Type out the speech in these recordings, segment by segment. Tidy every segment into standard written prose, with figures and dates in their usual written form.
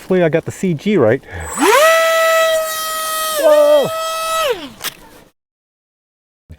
Hopefully I got the CG right. Whoa!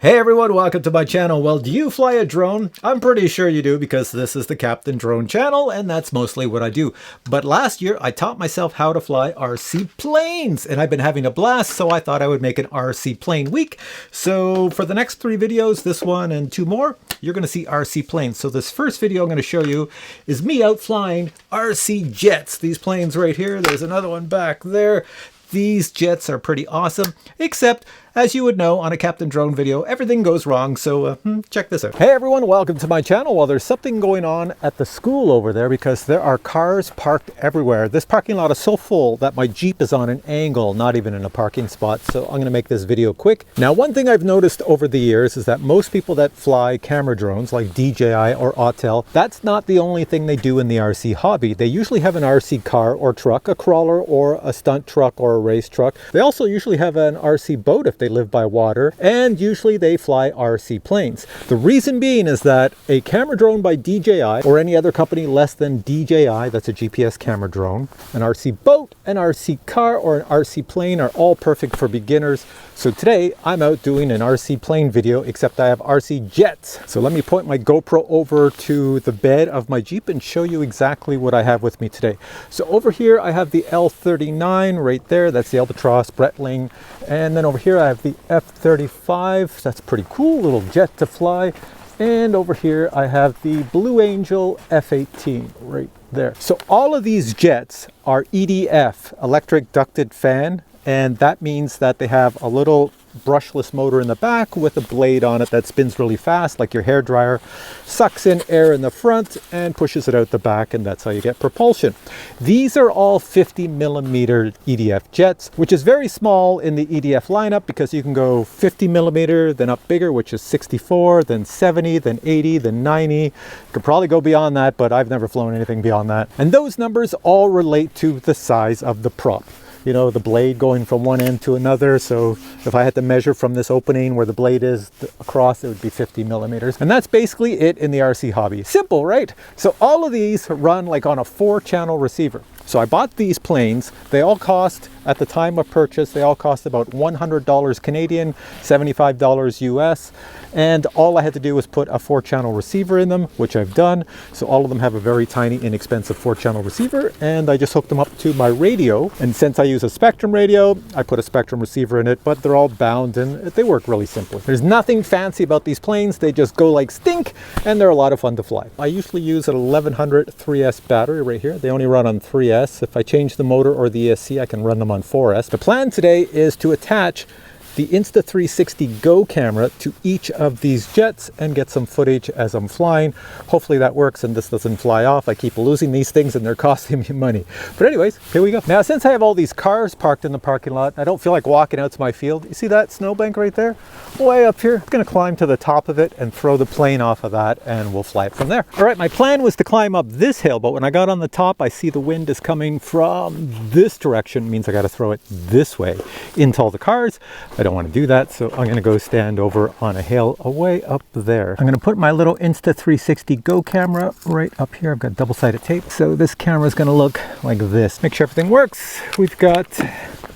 Hey everyone, welcome to my channel. Well, do you fly a drone? I'm pretty sure you do because this is the Captain Drone channel and that's mostly what I do. But last year I taught myself how to fly RC planes and I've been having a blast, so I thought I would make an RC plane week. So for the next 3 videos, this one and 2 more, you're going to see RC planes. So this first video I'm going to show you is me out flying RC jets. These planes right here, there's another one back there. These jets are pretty awesome, except, as you would know, on a Captain Drone video, everything goes wrong, so check this out. Hey everyone, welcome to my channel. Well, there's something going on at the school over there because there are cars parked everywhere. This parking lot is so full that my Jeep is on an angle, not even in a parking spot, so I'm going to make this video quick. Now, one thing I've noticed over the years is that most people that fly camera drones, like DJI or Autel, that's not the only thing they do in the RC hobby. They usually have an RC car or truck, a crawler or a stunt truck or a race truck. They also usually have an RC boat if they live by water, and usually they fly RC planes. The reason being is that a camera drone by DJI or any other company less than DJI, that's a GPS camera drone, an RC boat, an RC car, or an RC plane are all perfect for beginners. So today I'm out doing an RC plane video, except I have RC jets. So let me point my GoPro over to the bed of my Jeep and show you exactly what I have with me today. So over here I have the L39 right there, that's the Albatross Breitling, and then over here I have the F-35, that's pretty cool, little jet to fly, and over here I have the Blue Angel F-18 right there. So all of these jets are EDF, electric ducted fan, and that means that they have a little brushless motor in the back with a blade on it that spins really fast like your hair dryer, sucks in air in the front and pushes it out the back, and that's how you get propulsion. These are all 50mm EDF jets, which is very small in the EDF lineup because you can go 50mm, then up bigger, which is 64, then 70, then 80, then 90. You could probably go beyond that, but I've never flown anything beyond that. And those numbers all relate to the size of the prop. You know, the blade going from one end to another. So if I had to measure from this opening where the blade is across, it would be 50mm. And that's basically it in the RC hobby. Simple, right? So all of these run like on a 4-channel receiver. So I bought these planes. They all cost, at the time of purchase, they all cost about $100 Canadian, $75 US. And all I had to do was put a 4-channel receiver in them, which I've done. So all of them have a very tiny, inexpensive 4-channel receiver. And I just hooked them up to my radio. And since I use a Spectrum radio, I put a Spectrum receiver in it, but they're all bound and they work really simply. There's nothing fancy about these planes. They just go like stink and they're a lot of fun to fly. I usually use an 1100 3S battery right here. They only run on 3S. If I change the motor or the ESC, I can run them on 4S. The plan today is to attach the Insta360 Go camera to each of these jets and get some footage as I'm flying. Hopefully that works and this doesn't fly off. I keep losing these things and they're costing me money. But anyways, here we go. Now, since I have all these cars parked in the parking lot, I don't feel like walking out to my field. You see that snowbank right there? Way up here. I'm gonna climb to the top of it and throw the plane off of that and we'll fly it from there. All right, my plan was to climb up this hill, but when I got on the top, I see the wind is coming from this direction. It means I gotta throw it this way into all the cars. I don't want to do that, so I'm going to go stand over on a hill away up there. I'm going to put my little Insta360 Go camera right up here. I've got double-sided tape, so this camera is going to look like this. Make sure everything works. We've got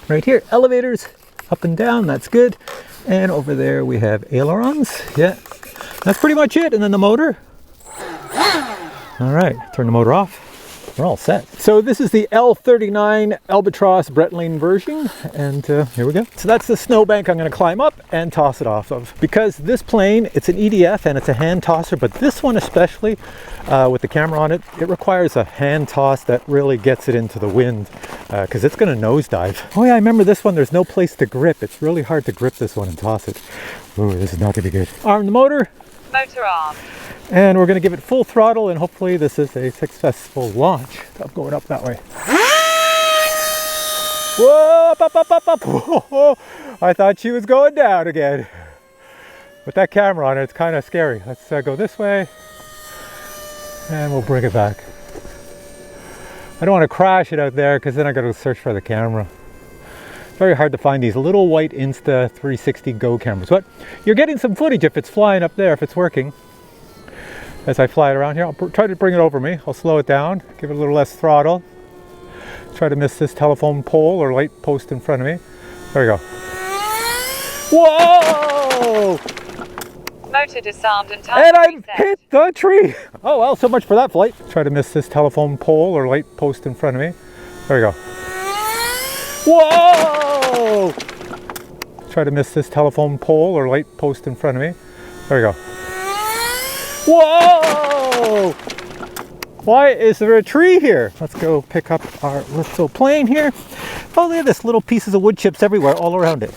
right here elevators up and down, that's good. And over there we have ailerons. Yeah, that's pretty much it. And then the motor. All right, turn the motor off. We're all set. So this is the L39 Albatross Breitling version, and here we go. So that's the snowbank I'm going to climb up and toss it off of. Because this plane, it's an EDF and it's a hand tosser, but this one especially, with the camera on it, it requires a hand toss that really gets it into the wind, because it's going to nosedive. Oh yeah, I remember this one, there's no place to grip. It's really hard to grip this one and toss it. Ooh, this is not going to be good. Arm the motor. Motor arm. And we're going to give it full throttle, and hopefully this is a successful launch. I'm going up that way. Whoa, up. Whoa, I thought she was going down again. With that camera on it, it's kind of scary. Let's go this way, and we'll bring it back. I don't want to crash it out there, because then I got to search for the camera. It's very hard to find these little white Insta360 Go cameras. But you're getting some footage if it's flying up there, if it's working. As I fly it around here, I'll try to bring it over me. I'll slow it down, give it a little less throttle. Try to miss this telephone pole or light post in front of me. There we go. Whoa! Motor disarmed and time And I reset. hit the tree. Oh well, so much for that flight. Try to miss this telephone pole or light post in front of me. There we go. Whoa! Try to miss this telephone pole or light post in front of me. There we go. Whoa! Why is there a tree here? Let's go pick up our little plane here. Oh, look at this, little pieces of wood chips everywhere, all around it.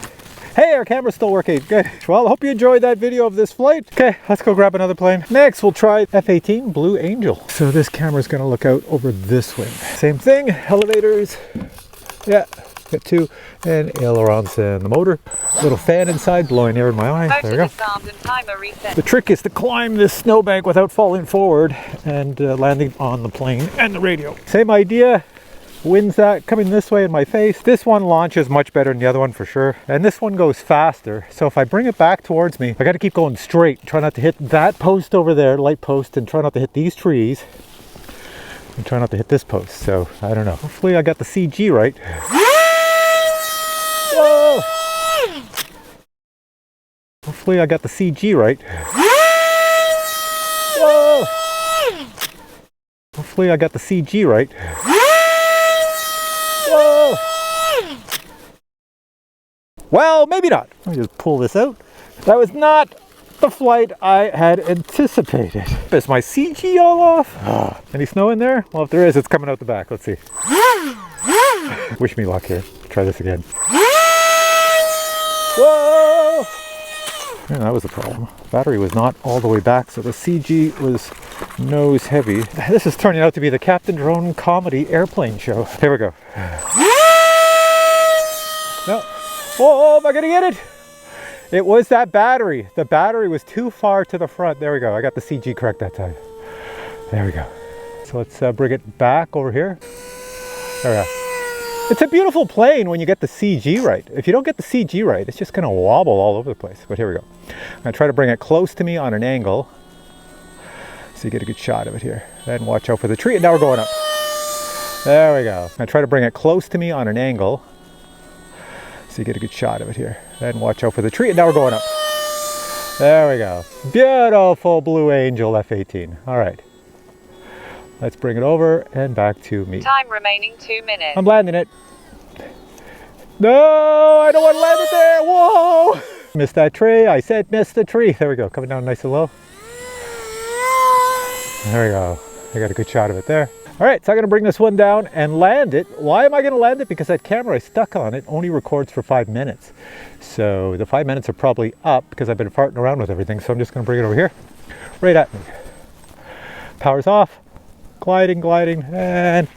Hey, our camera's still working. Good. Well, I hope you enjoyed that video of this flight. Okay, let's go grab another plane. Next, we'll try F-18 Blue Angel. So this camera's gonna look out over this wing. Same thing, elevators. Yeah, got two, and ailerons and the motor. Little fan inside blowing air in my eye. Motor There we go. disarmed and timer reset. The trick is to climb this snowbank without falling forward and landing on the plane and the radio. Same idea. Wind's that coming this way in my face. This one launches much better than the other one for sure. And this one goes faster. So if I bring it back towards me, I got to keep going straight. Try not to hit that post over there, light post, and try not to hit these trees. And try not to hit this post. So I don't know. Hopefully I got the CG right. Whoa! Hopefully I got the CG right. Whoa! Hopefully I got the CG right. Whoa! Well, maybe not. Let me just pull this out. That was not the flight I had anticipated. Is my CG all off? Any snow in there? Well, if there is, it's coming out the back. Let's see. Wish me luck here. Try this again. Whoa! Yeah, that was the problem. Battery was not all the way back, so the CG was nose heavy. This is turning out to be the Captain Drone comedy airplane show. Here we go. No. Oh, am I gonna get it? It was that battery. The battery was too far to the front. There we go. I got the CG correct that time. There we go. So let's bring it back over here. There we go. It's a beautiful plane when you get the CG right. If you don't get the CG right, it's just gonna wobble all over the place. But here we go. I'm gonna try to bring it close to me on an angle so you get a good shot of it here. Then watch out for the tree, and now we're going up. There we go. I'm gonna try to bring it close to me on an angle so you get a good shot of it here. Then watch out for the tree, and now we're going up. There we go. Beautiful Blue Angel F-18. All right. Let's bring it over and back to me. Time remaining 2 minutes. I'm landing it. No, I don't want to land it there. Whoa! Missed that tree. I said miss the tree. There we go. Coming down nice and low. There we go. I got a good shot of it there. All right, so I'm going to bring this one down and land it. Why am I going to land it? Because that camera I stuck on it only records for 5 minutes. So the 5 minutes are probably up because I've been farting around with everything. So I'm just going to bring it over here, right at me. Power's off. Gliding, and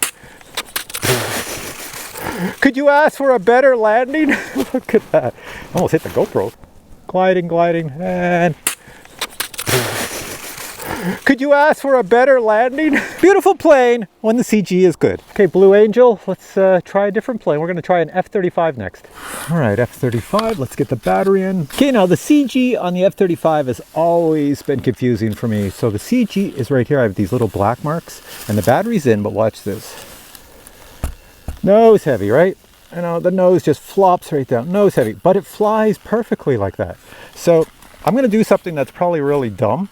could you ask for a better landing? Look at that. Almost hit the GoPro. Gliding, and could you ask for a better landing? Beautiful plane when the CG is good. Okay, Blue Angel, let's try a different plane. We're gonna try an F-35 next. All right, F-35, let's get the battery in. Okay, now the CG on the F-35 has always been confusing for me. So the CG is right here. I have these little black marks and the battery's in, but watch this. Nose heavy, right? You know, the nose just flops right down, nose heavy, but it flies perfectly like that. So I'm gonna do something that's probably really dumb.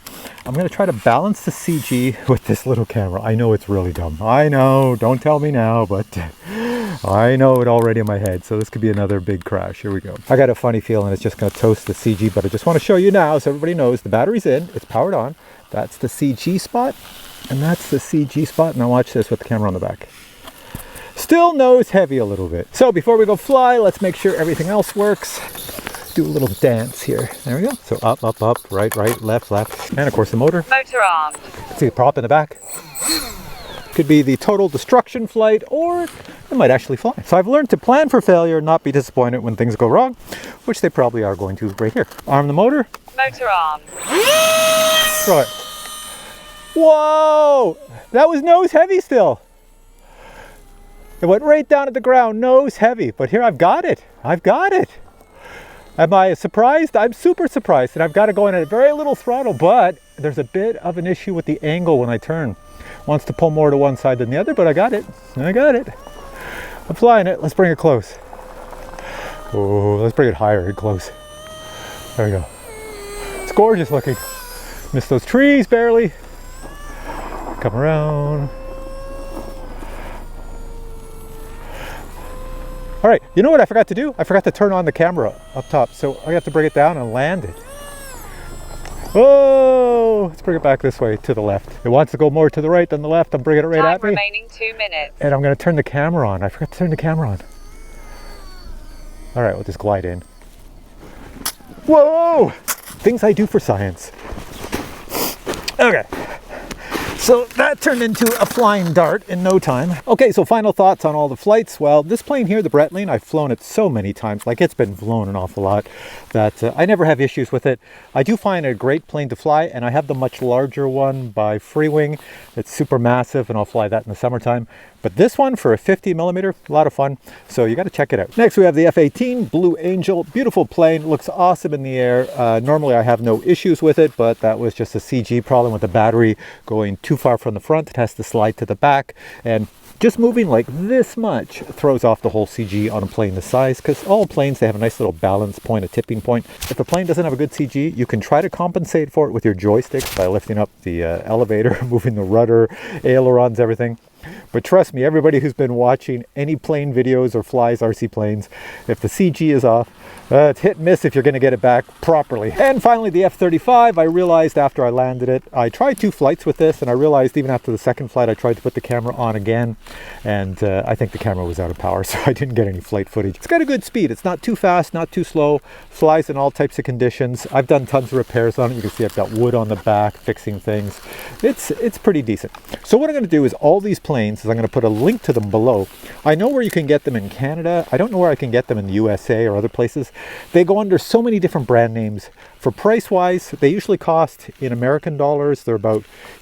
I'm gonna try to balance the CG with this little camera. I know it's really dumb. I know, don't tell me now, but I know it already in my head. So this could be another big crash. Here we go. I got a funny feeling it's just gonna toast the CG, but I just wanna show you now so everybody knows the battery's in, it's powered on. That's the CG spot, and that's the CG spot. Now watch this with the camera on the back. Still nose heavy a little bit. So before we go fly, let's make sure everything else works. Do a little dance here. There we go. So up, right, left. And of course the motor. Motor armed. See the prop in the back. Could be the total destruction flight, or it might actually fly. So I've learned to plan for failure, not be disappointed when things go wrong, which they probably are going to right here. Arm the motor. Motor armed. Throw it. Whoa! That was nose heavy still. It went right down at the ground, nose heavy. But here I've got it. Am I surprised? I'm super surprised. And I've got to go in at a very little throttle, but there's a bit of an issue with the angle when I turn. Wants to pull more to one side than the other, but I got it. I'm flying it. Let's bring it close. Oh, let's bring it higher and close. There we go. It's gorgeous looking. Missed those trees barely. Come around. All right, you know what I forgot to do? I forgot to turn on the camera up top, so I have to bring it down and land it. Oh, let's bring it back this way to the left. It wants to go more to the right than the left. I'm bringing it right at me. Remaining 2 minutes. And I'm going to turn the camera on. I forgot to turn the camera on. All right, we'll just glide in. Whoa! Things I do for science. Okay. So that turned into a flying dart in no time. Okay, so final thoughts on all the flights. Well, this plane here, the Breitling, I've flown it so many times, like it's been flown an awful lot, that I never have issues with it. I do find it a great plane to fly, and I have the much larger one by Freewing. It's super massive, and I'll fly that in the summertime. But this one for a 50 millimeter, a lot of fun. So you got to check it out. Next, we have the F-18 Blue Angel. Beautiful plane, looks awesome in the air. Normally I have no issues with it, but that was just a CG problem with the battery going too far from the front. It has to slide to the back, and just moving like this much throws off the whole CG on a plane this size, because all planes, they have a nice little balance point, a tipping point. If a plane doesn't have a good CG, you can try to compensate for it with your joysticks by lifting up the elevator, moving the rudder, ailerons, everything. But trust me, everybody who's been watching any plane videos or flies RC planes, if the CG is off, it's hit and miss if you're going to get it back properly. And finally, the F-35, I realized after I landed it, I tried 2 flights with this, and I realized even after the second flight, I tried to put the camera on again, and I think the camera was out of power, so I didn't get any flight footage. It's got a good speed. It's not too fast, not too slow, flies in all types of conditions. I've done tons of repairs on it. You can see I've got wood on the back, fixing things. It's pretty decent. So what I'm going to do is all these planes, I'm going to put a link to them below. I know where you can get them in Canada. I don't know where I can get them in the USA or other places. They go under so many different brand names. For price wise, they usually cost in American dollars. They're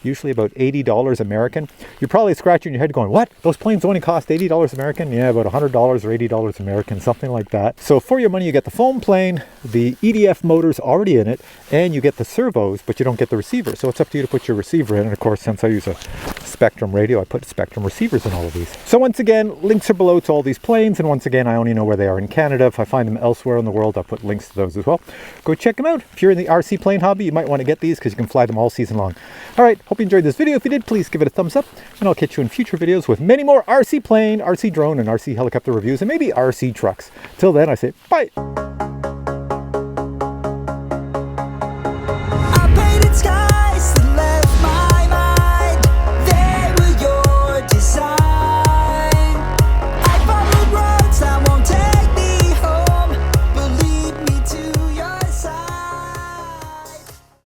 usually about $80 American. You're probably scratching your head going, what? Those planes only cost $80 American? Yeah, about $100 or $80 American, something like that. So for your money, you get the foam plane, the EDF motors already in it, and you get the servos, but you don't get the receiver. So it's up to you to put your receiver in. And of course, since I use a Spectrum radio, I put Spectrum receivers in all of these. So once again, links are below to all these planes. And once again, I only know where they are in Canada. If I find them elsewhere in the world, I'll put links to those as well. Go check them out. If you're in the RC plane hobby, you might want to get these because you can fly them all season long. All right, hope you enjoyed this video. If you did, please give it a thumbs up, and I'll catch you in future videos with many more RC plane, RC drone, and RC helicopter reviews, and maybe RC trucks. Till then, I say bye.